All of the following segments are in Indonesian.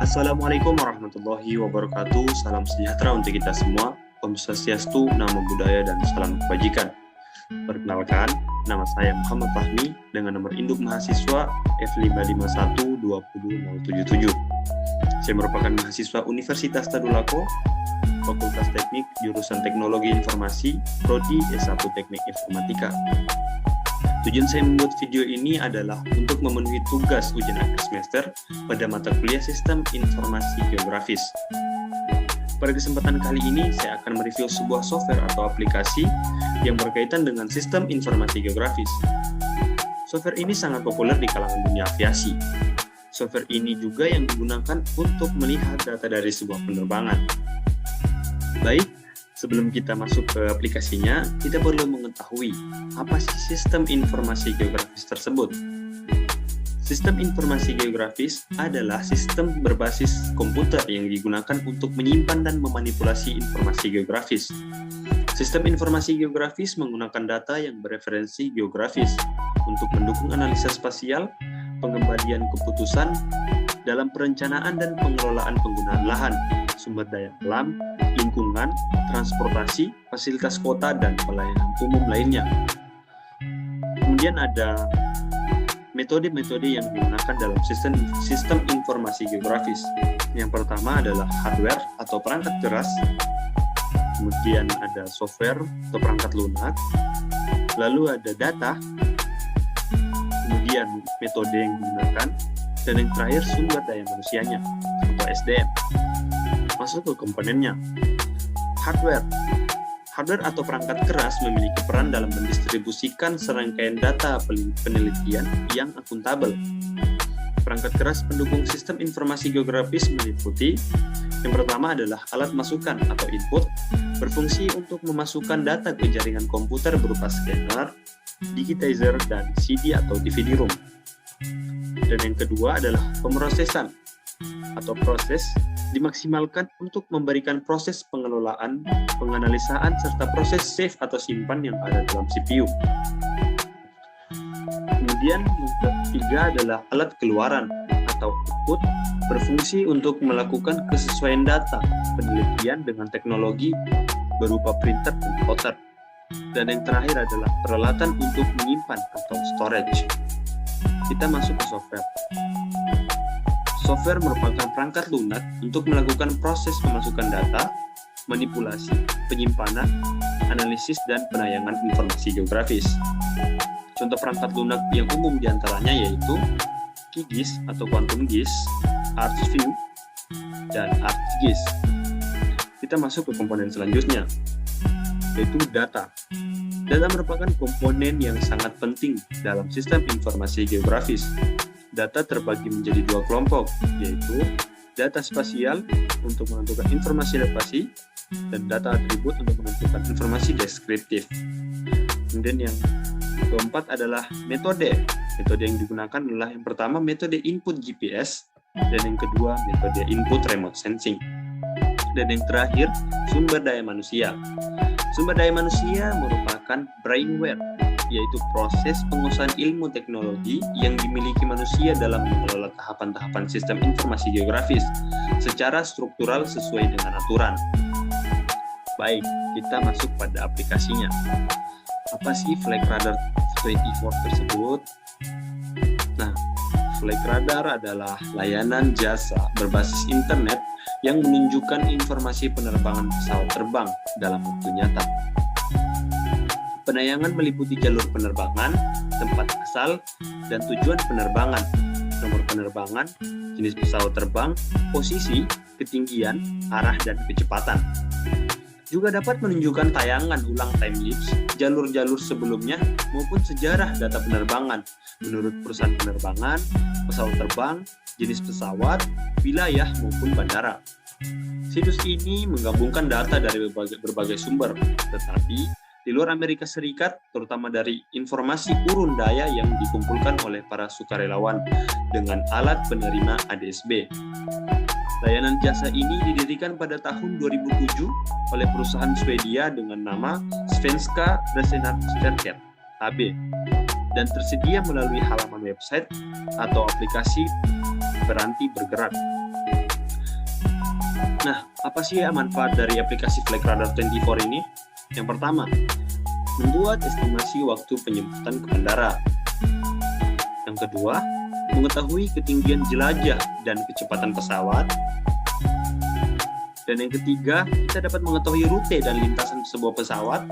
Assalamualaikum warahmatullahi wabarakatuh. Salam sejahtera untuk kita semua. Om Swastiastu, Namo Buddhaya, dan salam kebajikan. Perkenalkan, nama saya Muhammad Fahmi dengan nomor induk mahasiswa F5512077. Saya merupakan mahasiswa Universitas Tadulako, Fakultas Teknik, jurusan Teknologi Informasi, Prodi S1 Teknik Informatika. Tujuan saya membuat video ini adalah untuk memenuhi tugas ujian akhir semester pada mata kuliah Sistem Informasi Geografis. Pada kesempatan kali ini, saya akan mereview sebuah software atau aplikasi yang berkaitan dengan Sistem Informasi Geografis. Software ini sangat populer di kalangan dunia aviasi. Software ini juga yang digunakan untuk melihat data dari sebuah penerbangan. Baik, sebelum kita masuk ke aplikasinya, kita perlu mengetahui apa sih Sistem Informasi Geografis tersebut. Sistem Informasi Geografis adalah sistem berbasis komputer yang digunakan untuk menyimpan dan memanipulasi informasi geografis. Sistem Informasi Geografis menggunakan data yang bereferensi geografis untuk mendukung analisa spasial, pengembalian keputusan dalam perencanaan dan pengelolaan penggunaan lahan, sumber daya alam, lingkungan, transportasi, fasilitas kota, dan pelayanan umum lainnya. Kemudian ada metode-metode yang digunakan dalam sistem informasi geografis. Yang pertama adalah hardware atau perangkat keras, kemudian ada software atau perangkat lunak, lalu ada data, kemudian metode yang digunakan, dan yang terakhir sumber daya manusianya atau SDM. Masuk ke komponennya. Hardware atau perangkat keras memiliki peran dalam mendistribusikan serangkaian data penelitian yang akuntabel. Perangkat keras pendukung sistem informasi geografis meliputi: yang pertama adalah alat masukan atau input, berfungsi untuk memasukkan data ke jaringan komputer berupa scanner, digitizer, dan CD atau DVD-ROM. Dan yang kedua adalah pemrosesan atau proses, dimaksimalkan untuk memberikan proses pengelolaan, penganalisaan, serta proses save atau simpan yang ada dalam CPU. Kemudian yang ketiga adalah alat keluaran atau output, berfungsi untuk melakukan kesesuaian data penelitian dengan teknologi berupa printer dan plotter. Dan yang terakhir adalah peralatan untuk menyimpan atau storage. Kita masuk ke software. Software merupakan perangkat lunak untuk melakukan proses pemasukan data, manipulasi, penyimpanan, analisis, dan penayangan informasi geografis. Contoh perangkat lunak yang umum diantaranya yaitu QGIS atau Quantum GIS, ArcView, dan ArcGIS. Kita masuk ke komponen selanjutnya, yaitu data. Data merupakan komponen yang sangat penting dalam sistem informasi geografis. Data terbagi menjadi dua kelompok, yaitu data spasial untuk menentukan informasi lokasi dan data atribut untuk menentukan informasi deskriptif. Kemudian yang keempat adalah metode. Metode yang digunakan adalah yang pertama metode input GPS dan yang kedua metode input remote sensing. Dan yang terakhir sumber daya manusia. Sumber daya manusia merupakan brainware, yaitu proses penguasaan ilmu teknologi yang dimiliki manusia dalam mengelola tahapan-tahapan sistem informasi geografis secara struktural sesuai dengan aturan. Baik, kita masuk pada aplikasinya. Apa sih Flight Radar 24 tersebut? Nah, Flight Radar adalah layanan jasa berbasis internet yang menunjukkan informasi penerbangan pesawat terbang dalam waktu nyata. Penayangan meliputi jalur penerbangan, tempat asal, dan tujuan penerbangan, nomor penerbangan, jenis pesawat terbang, posisi, ketinggian, arah, dan kecepatan. Juga dapat menunjukkan tayangan ulang time-lapse, jalur-jalur sebelumnya, maupun sejarah data penerbangan menurut perusahaan penerbangan, pesawat terbang, jenis pesawat, wilayah, maupun bandara. Situs ini menggabungkan data dari berbagai sumber, tetapi di luar Amerika Serikat, terutama dari informasi urun daya yang dikumpulkan oleh para sukarelawan dengan alat penerima ADSB. Layanan jasa ini didirikan pada tahun 2007 oleh perusahaan Swedia dengan nama Svenska Resenärsverket AB dan tersedia melalui halaman website atau aplikasi Beranti Bergerak. Nah, apa sih manfaat dari aplikasi Flight Radar 24 ini? Yang pertama, membuat estimasi waktu penjemputan ke bandara. Yang kedua, mengetahui ketinggian jelajah dan kecepatan pesawat. Dan yang ketiga, kita dapat mengetahui rute dan lintasan sebuah pesawat.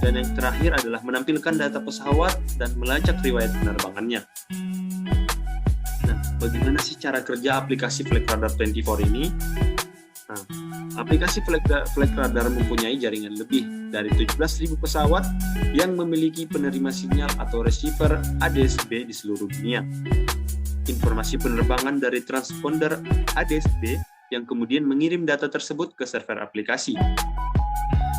Dan yang terakhir adalah menampilkan data pesawat dan melacak riwayat penerbangannya. Nah, bagaimana sih cara kerja aplikasi Flight Radar 24 ini? Nah, aplikasi Flight Radar mempunyai jaringan lebih dari 17.000 pesawat yang memiliki penerima sinyal atau receiver ADS-B di seluruh dunia. Informasi penerbangan dari transponder ADS-B yang kemudian mengirim data tersebut ke server aplikasi.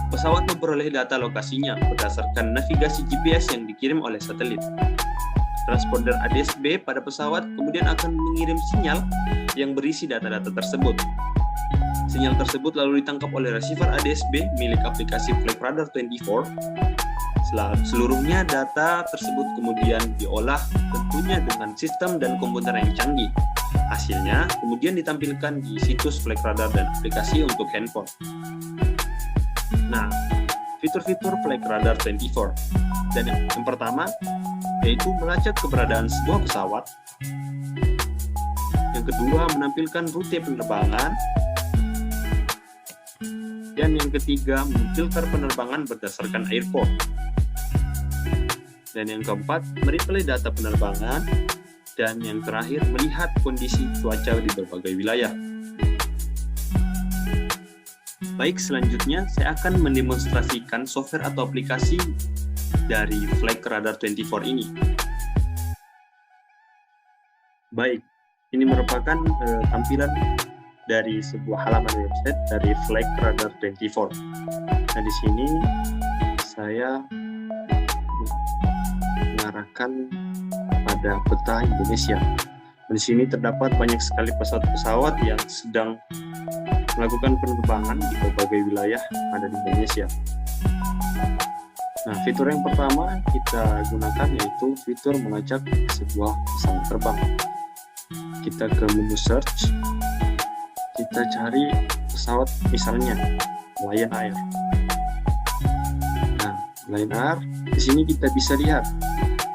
Pesawat memperoleh data lokasinya berdasarkan navigasi GPS yang dikirim oleh satelit. Transponder ADS-B pada pesawat kemudian akan mengirim sinyal yang berisi data-data tersebut. Sinyal tersebut lalu ditangkap oleh receiver ADS-B milik aplikasi Flight Radar 24. Seluruhnya data tersebut kemudian diolah tentunya dengan sistem dan komputer yang canggih. Hasilnya kemudian ditampilkan di situs Flight Radar dan aplikasi untuk handphone. Nah, fitur-fitur Flight Radar 24. Dan yang pertama yaitu melacak keberadaan sebuah pesawat. Yang kedua, menampilkan rute penerbangan. Dan yang ketiga, memfilter penerbangan berdasarkan airport. Dan yang keempat, mereplay data penerbangan. Dan yang terakhir, melihat kondisi cuaca di berbagai wilayah. Baik, selanjutnya saya akan mendemonstrasikan software atau aplikasi dari Flight Radar 24 ini. Baik, ini merupakan tampilan dari sebuah halaman website dari Flight Radar 24. Nah, di sini saya mengarahkan pada peta Indonesia. Di sini terdapat banyak sekali pesawat-pesawat yang sedang melakukan penerbangan di berbagai wilayah ada di Indonesia. Nah, fitur yang pertama kita gunakan yaitu fitur melacak sebuah pesawat terbang. Kita ke menu search, kita cari pesawat misalnya Lion Air. Nah, Lion Air di sini kita bisa lihat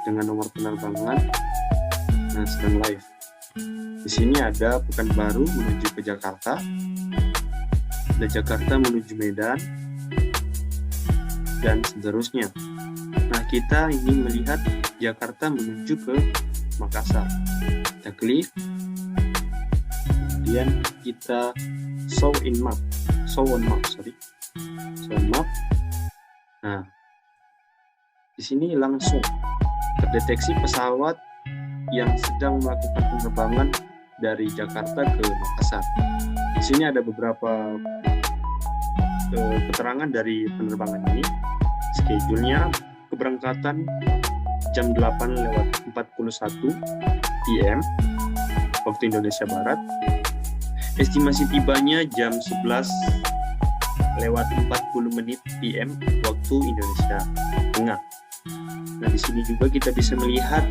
dengan nomor penerbangan sedang live. Di sini ada Pekanbaru menuju ke Jakarta, ada Jakarta menuju Medan, dan seterusnya. Nah, kita ingin melihat Jakarta menuju ke Makassar. Kita klik, kemudian kita show on map. Nah, di sini langsung terdeteksi pesawat yang sedang melakukan penerbangan dari Jakarta ke Makassar. Di sini ada beberapa keterangan dari penerbangan ini. Schedule-nya keberangkatan jam 8:41 PM waktu Indonesia Barat. Estimasi tibanya jam 11:40 PM waktu Indonesia Tengah. Nah, di sini juga kita bisa melihat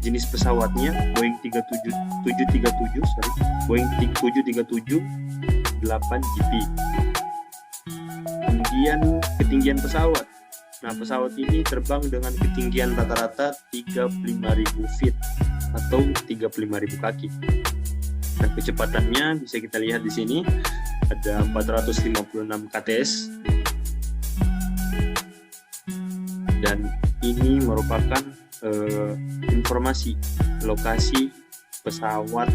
jenis pesawatnya Boeing 737 8GP. Kemudian ketinggian pesawat. Nah, pesawat ini terbang dengan ketinggian rata-rata 35.000 feet atau 35.000 kaki. Dan kecepatannya bisa kita lihat di sini ada 456 kts. Dan ini merupakan informasi lokasi pesawat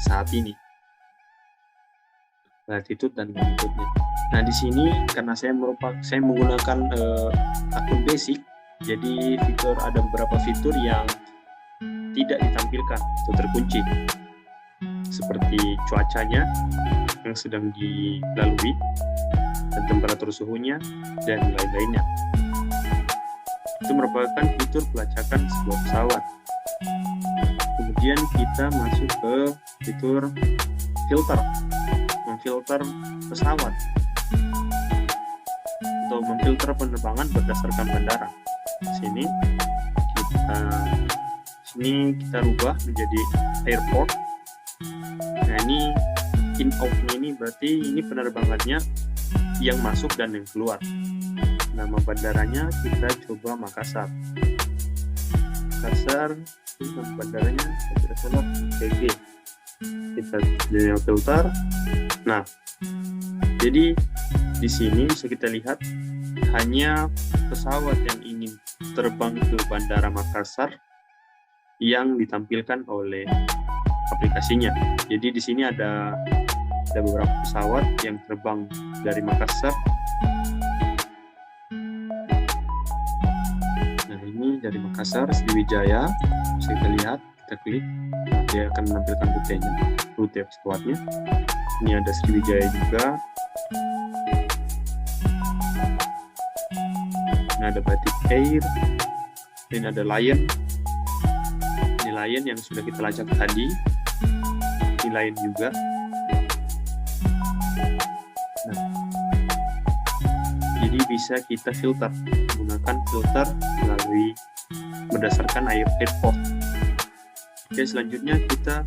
saat ini, latitude dan longitude-nya. Nah, di sini karena saya menggunakan akun basic, jadi ada beberapa fitur yang tidak ditampilkan atau terkunci, seperti cuacanya yang sedang dilalui dan temperatur suhunya dan lain-lainnya. Itu merupakan fitur pelacakan sebuah pesawat. Kemudian kita masuk ke fitur memfilter pesawat atau memfilter penerbangan berdasarkan bandara. Sini kita rubah menjadi airport. Nah, ini in out-nya ini berarti ini penerbangannya yang masuk dan yang keluar. Nama bandaranya kita coba Makassar. Makassar, nama bandaranya tidak salah ITG. Kita jadi filter. Nah, jadi di sini bisa kita lihat hanya pesawat yang ingin terbang ke Bandara Makassar yang ditampilkan oleh aplikasinya. Jadi di sini ada beberapa pesawat yang terbang dari Makassar. Nah, ini dari Makassar, Sriwijaya. Bisa kita lihat, kita klik, dia akan menampilkan rute pesawatnya. Ini ada Sriwijaya juga. Ini ada Batik Air. Ini ada Lion. Ini Lion yang sudah kita lacak tadi. Ini Lion juga. Nah, jadi bisa kita filter menggunakan filter melalui berdasarkan airport. Oke, selanjutnya kita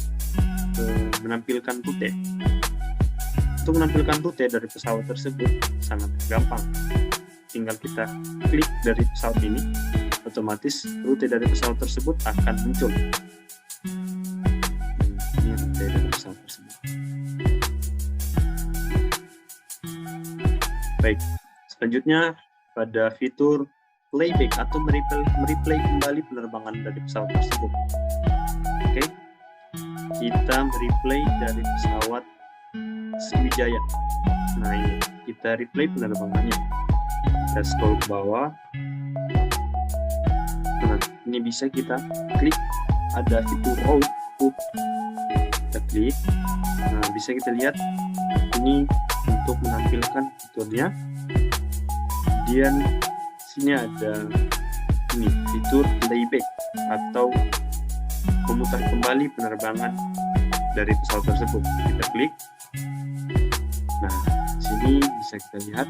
menampilkan rute. Untuk menampilkan rute dari pesawat tersebut sangat gampang. Tinggal kita klik dari pesawat ini, otomatis rute dari pesawat tersebut akan muncul. Ini rute dari pesawat tersebut. Baik, selanjutnya pada fitur playback atau mereplay kembali penerbangan dari pesawat tersebut. Oke, kita mereplay dari pesawat Sriwijaya. Nah, ini kita replay penerbangannya. Kita scroll ke bawah. Nah, ini bisa kita klik, ada fitur output. Kita klik. Nah, bisa kita lihat ini untuk menampilkan fiturnya. Kemudian sini ada ini fitur playback atau memutar kembali penerbangan dari pesawat tersebut. Kita klik. Nah, sini bisa kita lihat.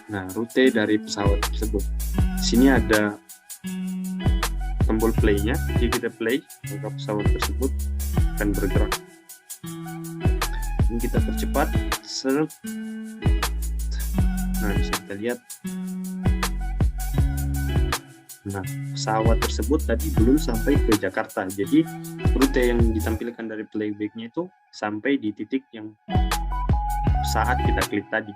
Nah, rute dari pesawat tersebut. Di sini ada tombol play-nya. Jika kita play, maka pesawat tersebut akan bergerak. Ini kita percepat. Seret. Nah, bisa kita lihat. Nah, pesawat tersebut tadi belum sampai ke Jakarta. Jadi, rute yang ditampilkan dari playback-nya itu sampai di titik yang saat kita klik tadi.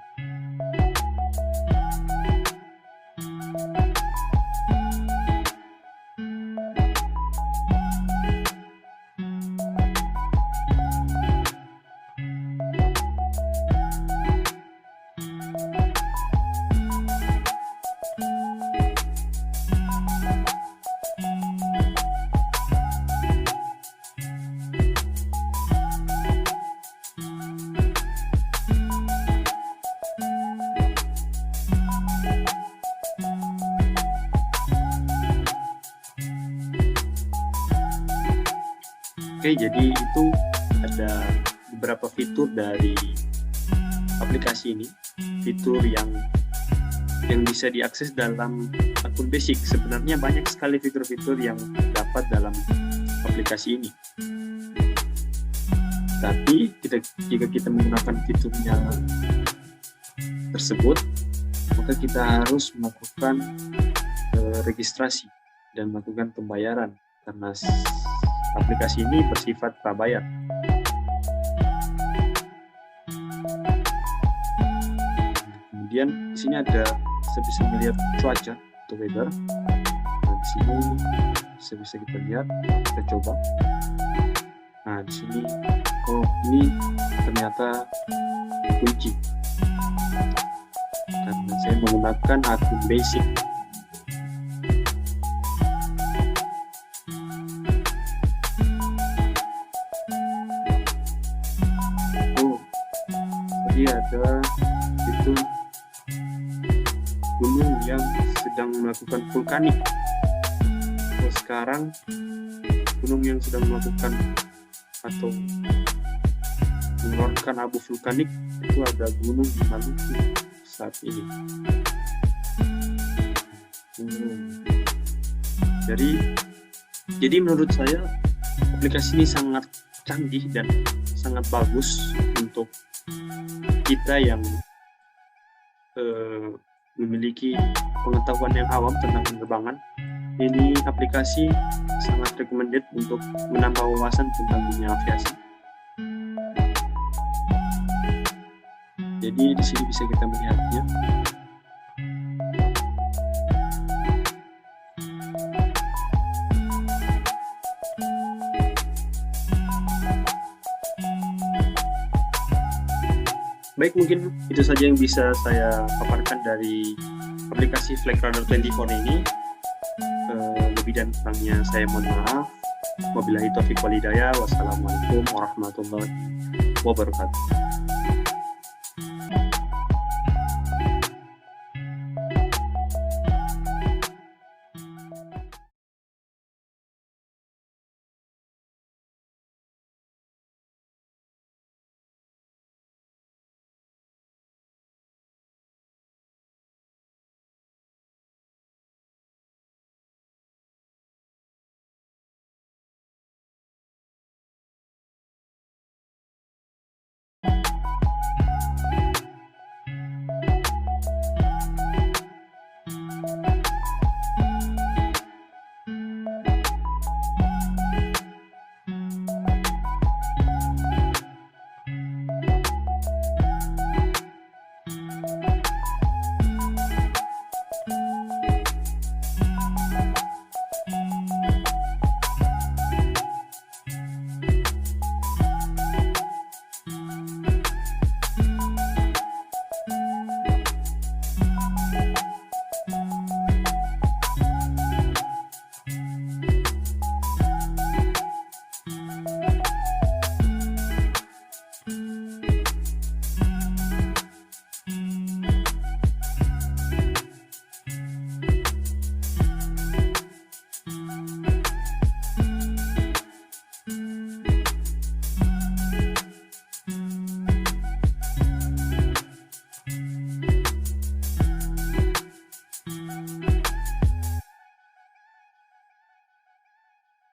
Oke, jadi itu ada beberapa fitur dari aplikasi ini, fitur yang bisa diakses dalam akun basic. Sebenarnya banyak sekali fitur-fitur yang dapat dalam aplikasi ini. Tapi jika kita menggunakan fiturnya tersebut, maka kita harus melakukan registrasi dan melakukan pembayaran karena aplikasi ini bersifat prabayar. Kemudian di sini ada bisa melihat cuaca atau weather. Nah, di sini bisa kita lihat, kita coba. Nah, di sini ini ternyata kunci. Karena saya menggunakan akun basic. Ada itu gunung yang sedang melakukan vulkanik. Sekarang gunung yang sedang melakukan atau mengeluarkan abu vulkanik itu ada gunung di Maluku saat ini. Jadi menurut saya aplikasi ini sangat canggih dan sangat bagus untuk kita yang memiliki pengetahuan yang awam tentang penerbangan. Ini aplikasi sangat recommended untuk menambah wawasan tentang dunia aviasi. Jadi di sini bisa kita melihatnya. Baik, mungkin itu saja yang bisa saya paparkan dari aplikasi Flight Radar 24 ini. Lebih dan kurangnya saya mohon maaf. Wabillahi taufiq wal hidayah. Wassalamualaikum warahmatullahi wabarakatuh.